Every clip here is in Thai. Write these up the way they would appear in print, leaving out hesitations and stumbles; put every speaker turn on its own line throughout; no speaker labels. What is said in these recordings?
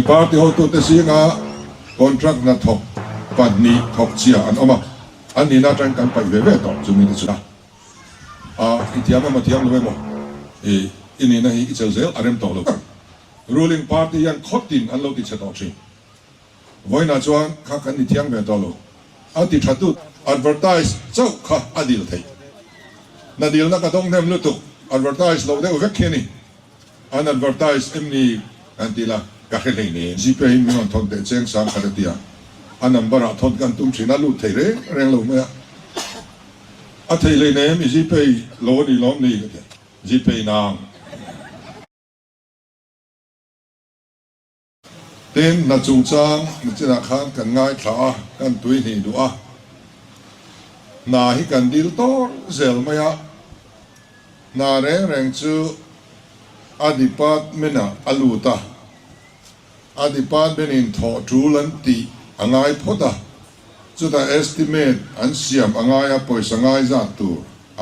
party ho to te singa contract na thok pan ni thok chia an oma an ni na tang kan pai ve ve to chu mi chu da itiam ma tiam lo mo ini na hi ichel zel arem to lo ruling party yan khotin an lo ti che to chi voina chuan kha kan ni tiang ve to lo ati thatu advertise chau kha adil thei na dil na ka dong nem lu tu advertise lo de ve kheni an advertise emni antila ka khe nei ne jipe hin non thon de cheng sang kha dia an number a thon kan tum china lu thei re reng lo me a thei le ne mi jipe lo ni lom ni ke jipe nang ten na chung chang ni china khan kan ngai thla kan tui ni du a na hi kan dil tor zel maya na reng chu a department a aluta a department in tho trulan ti angai phoda chu da estimate an siam angai a poisa ngai za tu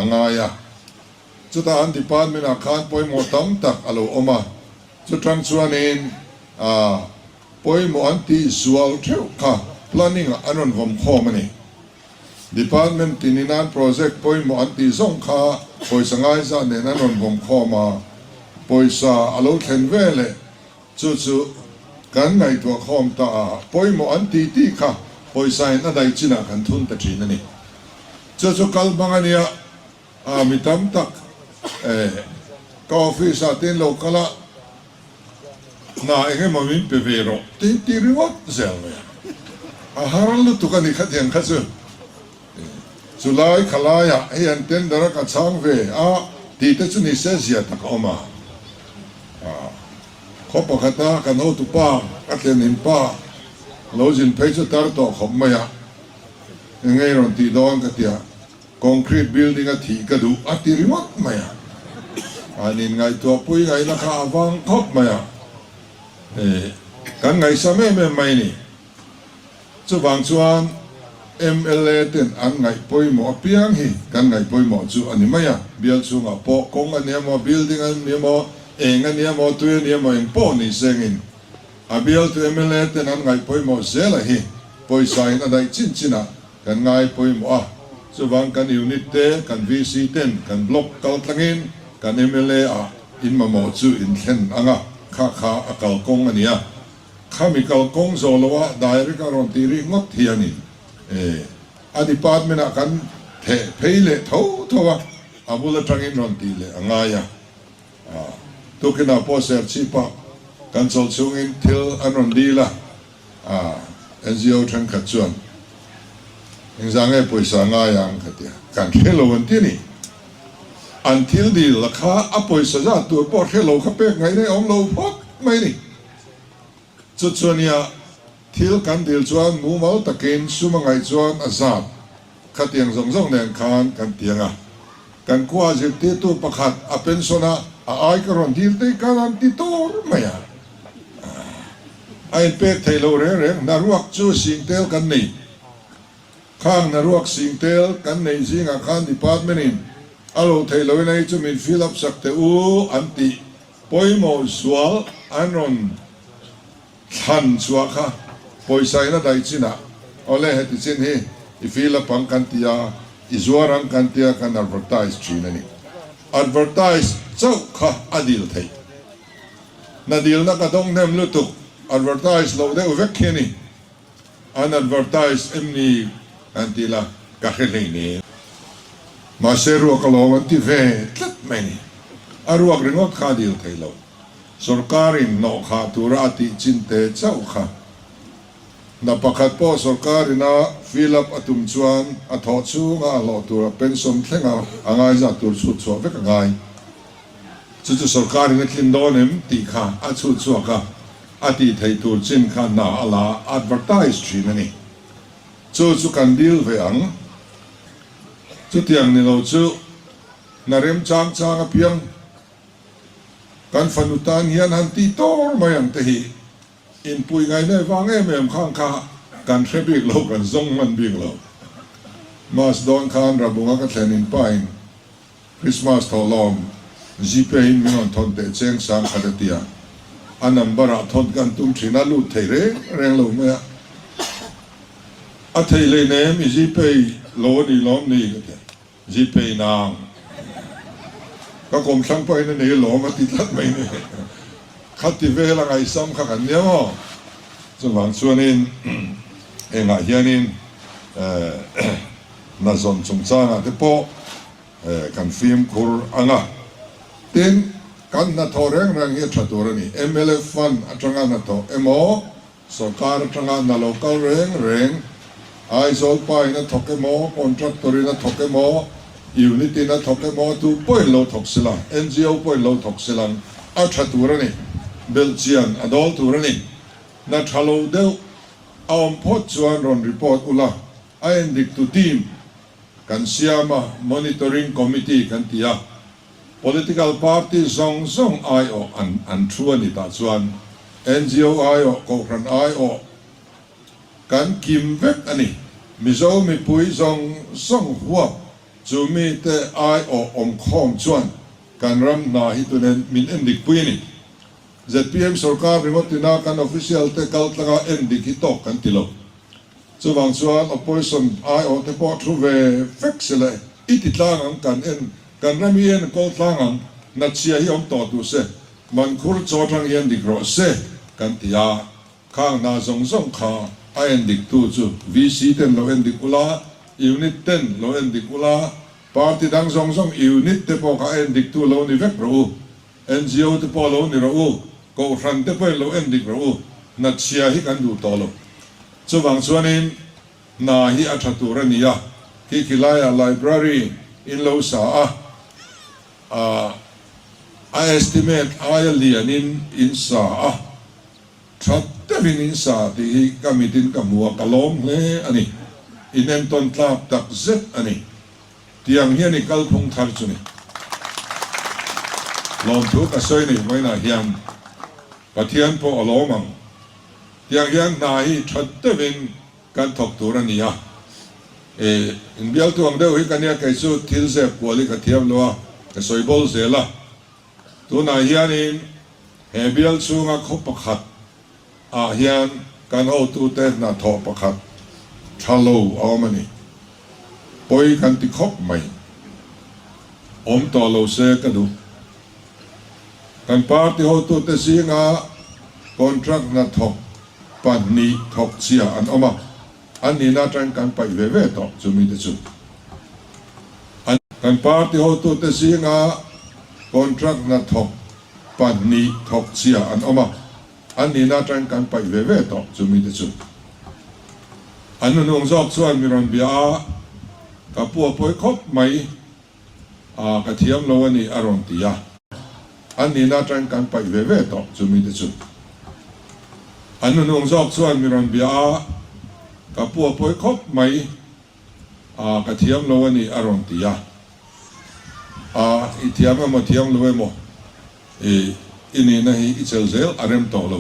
angai a chu da an department a khan poi mo tam tak alo oma chu tang chuanin poi mo anti sual theu kha planning anon vom khomani department tininan project poi mo anti zong kha poisa ngai za ne anon vom khoma poisa alo thlen vele chu kan ngai to khom ta poi mo anti ti kha poisa na dai china kan thun ta thin ani chu kal bangania mitam tak ka office atin lokala na enge mamin pevero ti riwat zelme haral tu kan ikhateng khasu sulai khalaya ai anten dara ka chang ve ti te chu ni se zia tak oma khopa khata kan ho tu pa atlen in pa lojin page tar to khom maya ngai ron ti don ka tia concrete building a thi ka du ati riwat maya anin ngai to pui ngai na kha awang khop maya kan ngai same me mai ni chu wang chuan MLA ten an ngai poi mo piang hi kan ngai poi mo chu ani maya bial chu nga po kong an mo building an mo enga ni mo tu ni mo en po ni sengin a bial tu MLA ten an ngai poi mo zela hi poi sai na dai chin china kan ngai poi mo chu wang kan unit te kan VC ten kan block kal tlangin kan MLA in ma mo chu in thlen anga kha akal kong ania khami kal kong zolowa direct aron tiri ngot hiani a department a kan the pheile thowa abula tangin ron ti le angaya tukina poser chipa kan sol chungin til anon dila NGO thang khachuan engzange poisa ngaya ang khatia kan thelo an tini until di lakha apoisa za tu po hello khape ngai ne ong lo phok mai ni chuania thil kan dil chuan mu mal takin sumangai chuan azat khatiang zong nen khan kan tianga kan kwa je te tu pakhat a pensiona ai karon dil te kan ti tor maya ai pe thailo re na ruak chu singtel kan nei khang na ruak singtel kan nei jinga khan department in alo thailo nei chu min fill up sakte u anti poimo sual anon than chua kha poisa na dai china ole heti chin hi I feel pang kantia izuarang kantia kan advertise chinani advertise chau kha adil thei na dil na ka dong nem lu tu advertise lo de ve kheni an advertise emni antila ka khelei ni ma seru ka lo anti ve tlat meni aruak ringot kha dil thei lo sarkarin no kha turati chinte chau kha na pakhat po sarkari na fill up atum chuan a tho chu nga lo tur pension thlenga angai za tur chu chu ve ka ngai chu sarkari na thlin donem ti kha a chu ka ati thei tur chin kha na ala advertise chinani chu kan deal ve ang chu tiang ni lo chu narem chang a piang kan fanutan hian han ti tor mayang te hi in pui ngai ne wang em khang kha kan threbik lo kan zong man bing lo mas don khan rabunga ka thlen in pain Christmas tholom jipe in min thon te cheng sang khadatia อันนั้นบาระทนกันตุ้มชินาลุดไทยเร่งลงไหมอะไทยเลยเนี่ยมีจีเปย์โลนี่ล้อมนี่ก็ได้จีเปย์นางก็คงช่างไปนั่นเองล้อมาติดลัดไม่เนี่ยขัดที่เวลาไอ้ซ้ำขัดเนี่ยมั้งส่วนส่วนนี้เองอ่ะเฮียนี่น่าสนสงสารอ่ะที่พอกันฟิล์มคูร์อังอ่ะทีนกันนัทโอเร่งเฮียชัดตัวนี่MLFฟันจังงานนัทโอสการจังงานนัลกเร่งไอโซลไปนัทโอเกมอคอนทรัคตอรีนัทโอเกมอยูนิตี้นัทโอเกมอตูป่วยโลทอกซิลัง NGO ป่วยโลทอกซิลังชัดตัวนี่เบลเจียนอดอลตัวนี่นัทฮัลโหลเดลเอาพอดชวนรอนรีพอร์ตอุลาไอเอ็นดิกตูทีมกันเสียมามอนิเตอริงคอมมิตี้กันที่ political party ส่งไอโออันชวนนี่ตาชวน NGO ไอโอโคครันไอโอกันกิมเวกอันนี้มิโซมีปุยส่งหัวจูมีแต่ไอโอคอมชวนกันรำนาฮิตุเนนมินเอ็นดิกปุยนี่ ZPM สุรการริมตินากัน official เตกัลตะเอ็นดิกิโตกันติโลส่วนส่วน opposition ไอโอเตปอทรูเวเฟกซ์เลยอิติตลางกันเอ็นกันรำเอ็นก็ตลางนัดเชียร์ยอมต่อตัวเสมันคุรจอทังเอ็นดิกรอเสกันที่ยาข้างนาส่งข้าไอเอ็นดิกตูจู VC เต็นโลเอ็นดิกุลายูนิตเต็นโลเอ็นดิกุลาปาร์ตี้ดังส่งยูนิตเตปอข้าเอ็นดิกตูโลนิเวกรู NGO เตปอโลนิรูก็ฟันเตปอโลเอ็นดิกรูนัดเชียร์ให้กันดูต่อโลส่วนนี้นาฮีอัจฉตุรนียะที่คิลายาไลบรารีอินโลซาI estimate อายเลียนินอินซาชัดเตวินอินซาที่กามิดินกับมัวกะล้มเลยอันนี้อินเอ็นต้นตาบตักเซตอันนี้ที่ยังเฮียนี่กัลพงทาร์จุนี่ลองทุกข์สวยนี่ไม่น่าเฮียนปะเทียนพอล้มังที่ยังเฮียนนาฮีชัดเตวินกันถกตุรนียะอินเบียลตัวอังเดียวกันเนี่ยก็สุดทิลเซปวอลิกเทียมลัวก็สวยบอลเซล่ะตัวนาเฮียนินเฮเบียลซูงะคบประคัดเฮียนกันเอาตัวเต้นนาทอประคัดชาโลเอามันนี่ปอยกันติคบไม่ต่อโลเซกันดูกันปาร์ตี้เอาตัวเตสิงะคอนทรัคนาทอปันนี้ทอกเสียอันออกมาอันนี้น่าจะกันไปเว่ต่อจะมีแต่สุดกันปาร์ตี้เอาตัวเตสิงะคอนทรัคนาทอกปันนี้ทอกเสียอันออกมาอันนี้น่าจะกันไปเว่ต่อจะมีแต่สุดอันนั้นองค์จอกส่วนมีรันเบียกับพวกปอยคบไหมกระเทียมโลนี่อารมณ์ตียอันนี้น่าจะกันไปเว่ต่อจะมีแต่สุดอันนั้นองค์จอกส่วนมีรันเบียกับพวกปอยคบไหมกระเทียมโลนี่อารมณ์ตียอีเทียมมาเทียมโลโมอินี่นะฮีอิเซลเซลอารมณ์ต่อโล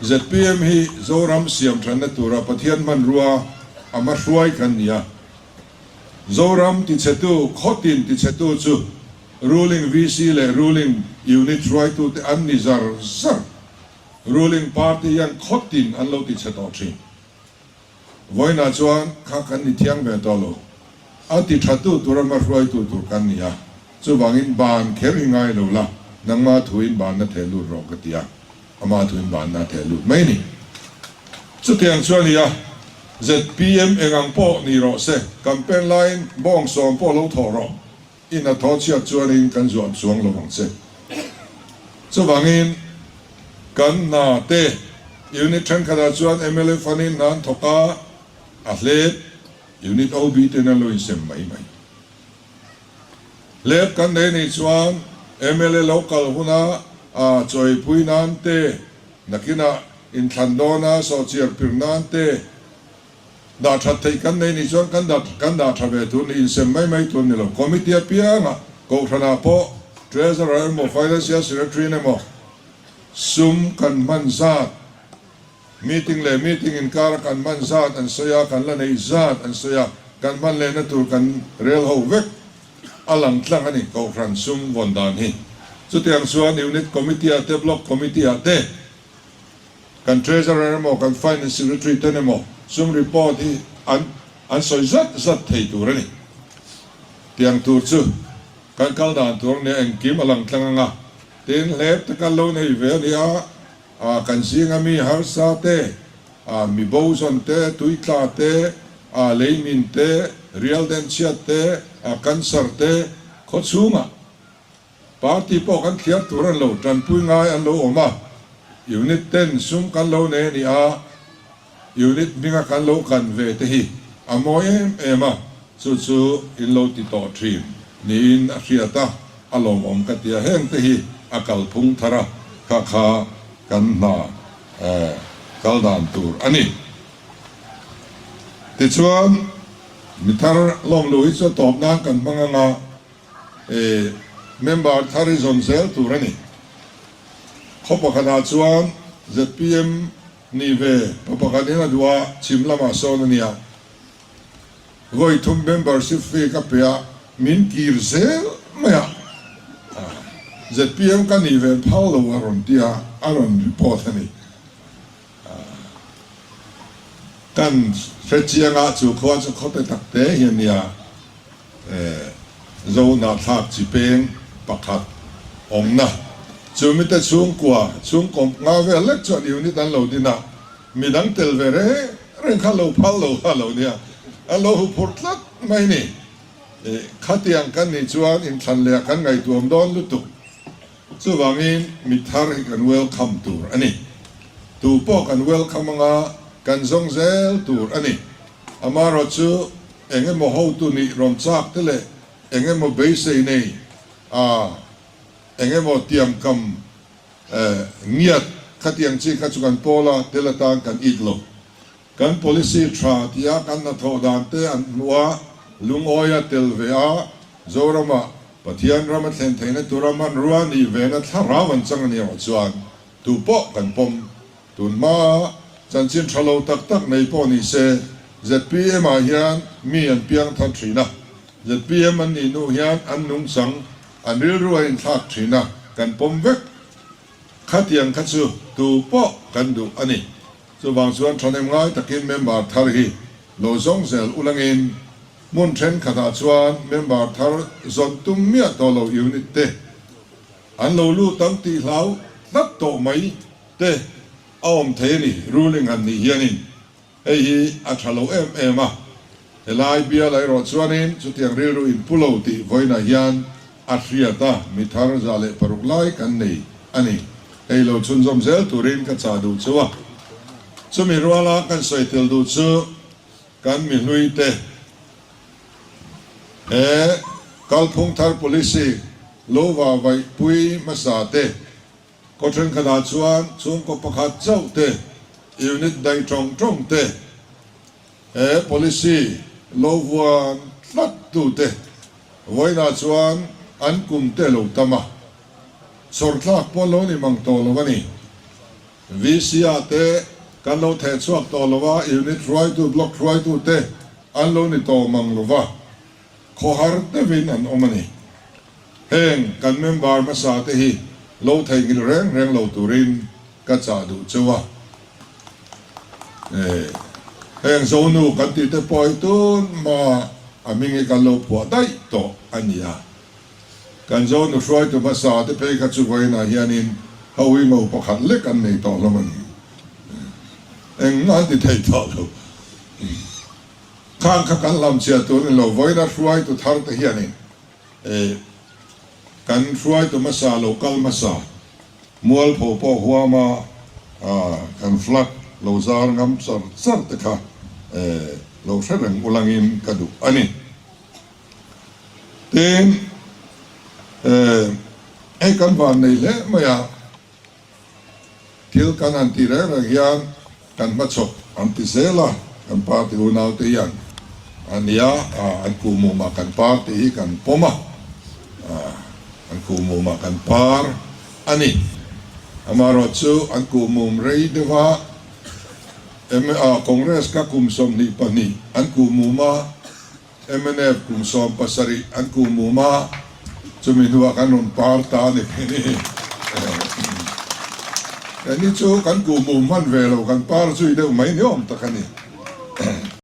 ZPM ฮีโซรัมเสียมทันนัตัวปะเทียนมันรัวมาช่วยกันเนี่ยโซรัมติดเสตุขอตินติดเสตุจู ruling VC และ ruling unit ช่วยตัวอันนี้ซาร์ ruling party ยังขอตินอันเราติดเสตุจริงวันนั้นชวนข้ากันนิเทียงแบบต่อโลอันติดเสตุตัวมาช่วยตัวกันเนี่ยจูบางอินบานเคริงไงโลละนังมาถุยบานนั่นเทลูรอกติยาอามาถุยบานนั่นเทลูไม่นี่สุดที่อันชวนเนี่ยZPM เองพอนี่รอเสกัมเปญไลน์บ้องสอมพอเราทอรออินาทอเชียจวนอินกันจวนสวงลงเสสว่างอินกันนาเตยูนิตชันขนาดจวนMLFฟันินนันทกาอัลเลตยูนิตเอาบีเตนันลุยเซมไม่เล็บกันเดนิจวน MLA local หุนาจอยพุยนันเตนักนาอินทันโดนาโซเชียลพิรนันเตดาทัดที่กันในนิจวนกันดาทับเวตุนอินเซมไม่ตุนนี่หรอกคอมมิตี้เปียงก็ขนาดพอเทรเซอร์โมไฟแนนเซียลเซเรทรีเนี่ยโมซุมกันมันซาดมีติ้งอินการกันมันซาดอันเสียกันละในซาดอันเสียกันมันเลยนั่นตัวกันเรียลโฮเวกอลังตั้งอันนี้ก็ครันซุมวันดานฮี สุดที่ส่วนยูนิตคอมมิตี้เตบล็อกคอมมิตี้เตกันเทรเซอร์เนโมกันไฟแนนซ์เซคเรทรีเตเนโมซุ่มรีพอร์ตที่อันสอยจัดให้ตัวนี่เตียงตัวจู่กันกัลดานตัวเนี่ยเองกิมอลังตั้งงาเต็นเล็บตะกันโลนให้เวลียกันสิงามีฮาร์ซาเตมีโบซอนเตตุยตาเตเลมินเตเรียลเดนเชียเตกันสร์เตขดสูงปาร์ตี้พอกันเขียนตัวนั้นโลจันพุยง่ายอันโลออกมายูนิตเต็นซุ่มกันโลเนี่ยนี่ยูนิตมิงกันโลกันเวทีอโมยเอ็มาสู้ๆอินโลติโตทรีมนี่อินอาเซียตาอารมณ์อมกันเตียเฮงทีอากัลพุงทาระข้ากันนากัลดานตูร์อันนี้ติดชวนมิทาร์ลมลุยจะตอบนางกันบังงาเมมเบอร์ทาริซอนเซลตูร์อันนี้ขบขนาดชวน ZPM นี่เวปปกันนี่นะดัวชิมลามาโซนนี่ก็อีทุ่มเมมเบอร์ชิฟฟีกับเปียมินกีร์เซลไม่อะZPM กันนี่เวพาวลวารอนที่อารอนรีพอร์ตนี่กันเฟชิยังอาจูควาจะเขาไปตักเตะเฮียนี่เราหน้าทักจีเปงปักขัดองนะจูมิเตช่วงกว่าช่วงกบงาเวลเล็กจวนอยู่นี่ตันเราดีนะมีดังเตลเวเรเรื่องข้าเราพัลเราข้าเราเนี่ยเราหุบพอร์ตลัดไม่นี่ขัดยังกันนี่จวนอินทันเลียกันไงตัวมดอนลุตุส่วนนี้มิทาร์กันเวลคัมตัวอันนี้ตัวพอกันเวลคัมงากันส่งเซลตัวอันนี้อามารถจูเอ็งโมโหตัวนี้รอนซักเตเลเอ็งโมเบสนี่เอ็งโมเตรียมคำเงียบขัดยังจีขัดจุกันโพลาเตลตานกันอีกโลกัน policy ทราที่ยากันนัทโอดานเตอันว่าลุงโอยเตลเวียโจรามาปะเทียนรามาเทนเทนตุรามันรัวนี่เวนัทาราวันจังเนี่ยจวนตูปอกันปมตุนมาจันจินทะโลตักในปอนี่เซ ZPM มาเฮียนมีอันเปียงทันทรีนะ ZPM มันนี่นูเฮียนอันนุ่งสังอันเรื่อยๆทักทรีนะกันปมเวกขัดยังขัดสู้ตูปอกันดูอันนี้ส่วนบางส่วนทนเองง่ายตะกินเมมเบอร์ทารีโลซงเซลอุลังอินมุนเทนขนาดส่วนเมมเบอร์ทาร์ซอนตุ้มเมียตัวเราอยู่นิดเตอันเราลู่ตั้งตีเหลานัดโตไหมเตออมเทนี่รู้เรื่องอันนี้เฮียนินไอ้ฮีอัชโลเอ็มอ่ะเฮลายเบียร์ไลรอดส่วนนี้สุดที่เรียรูอินพุโลตีไว้นาเฮียนอัศยตามิทาร์ซาเลปรุกไลกันนี่อันนี้ไอ้เราชุนซอมเซลตุรินกันซาดูชัวสมิรัวลากันใส่เตลดูชัวกันมีลุยเตกัลพงทาร์ policy โลวาไว้ปุยมาสาเตก็ถึงขนาดส่วนช่วงก็ประกาศเจ้าเตยูนิตได้ตรงเตpolicy โลวานลัดตูเตไว้นาส่วนอันกุมเตลูตมาสอดลักพอลนี่มังโตลวันนี้วิเชียเตกันเราเทชวกโตลว่ายูนิตร้อยตูบล็อกร้อยตูเตอันโลนี่โตมังลว่าขอหาเตวินอันอมันนี่เฮงกันเมมเบอร์มาสาเตฮีโลไทยกินแรงโลตุรินกัจจาดูชัวเฮงโซนูกันติดปอยตุนมาอามิงกันโลผัวได้โตอันนี้กันโซนูช่วยตัวมาสาเตเพกัจจุไว้นาเฮียนินเขาวิ่งมาประคันเล็กอันนี้ต่อละมันเองนั่นติดไทยต่อแล้วข้างกันลำเชียตัวนี้เราไว้น่าช่วยตัวทาร์ตเฮียนินกันช่วยตัวมาสาโลกัลมาสามัวลพอหัวมากันฟลักโลซาร์งำสัร์ตะค่ะโลเสด็จอุลังอินกระดูอันนี้เต็มไอ้กันวันนี้แหละไม่อะทิลกันอันที่แรกยานกันมาชกอันที่เซล่ะกันปาร์ตี้อุณาวตียันอันนี้อันกูมูมากันปาร์ตี้กันปมาอันกูมูมากันปาร์อันนี้อามารอชูอันกูมูมเรย์เดว่าคองเกรสก็คุมสมนิปนีอันกูมูมาMNF คุมสมปัสสริอันกูมูมา จะมีหัวกันนปาร์ตานี่นี่แต่นี่จูกันกูมุมมันเวลกันปาร์ช่วยเดียวไม่ยอมตะกันนี่